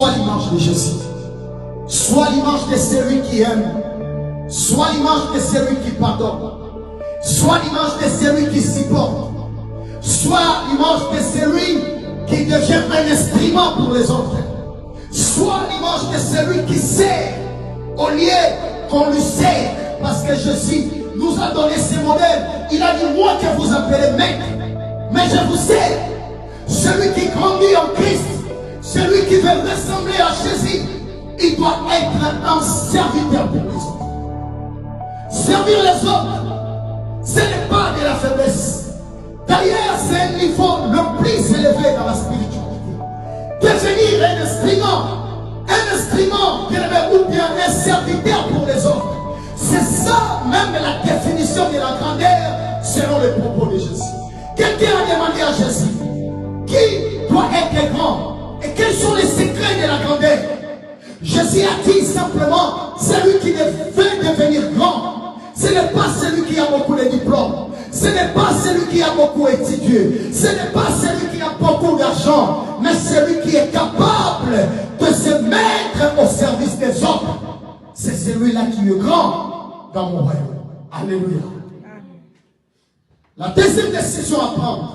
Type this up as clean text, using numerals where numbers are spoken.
Sois l'image de Jésus. Sois l'image de celui qui aime. Sois l'image de celui qui pardonne. Sois l'image de celui qui supporte. Sois l'image de celui qui devient un instrument pour les autres. Sois l'image de celui qui sert au lieu qu'on lui sert. Parce que Jésus nous a donné ce modèle. Il a dit, moi que vous appelez maître, mais je vous sers. Celui qui grandit en Christ, celui qui veut ressembler à Jésus, il doit être un serviteur pour les autres. Servir les autres, ce n'est pas de la faiblesse. D'ailleurs, c'est un niveau le plus élevé dans la spiritualité. Devenir un instrument ou bien un serviteur pour les autres. C'est ça même la définition de la grandeur selon les propos de Jésus. Quelqu'un a demandé à Jésus, qui doit être grand? Et quels sont les secrets de la grandeur? Jésus a dit simplement, celui qui veut devenir grand, ce n'est pas celui qui a beaucoup de diplômes, ce n'est pas celui qui a beaucoup étudié, ce n'est pas celui qui a beaucoup d'argent, mais celui qui est capable de se mettre au service des autres. C'est celui-là qui est grand dans mon royaume. Alléluia. La deuxième décision à prendre,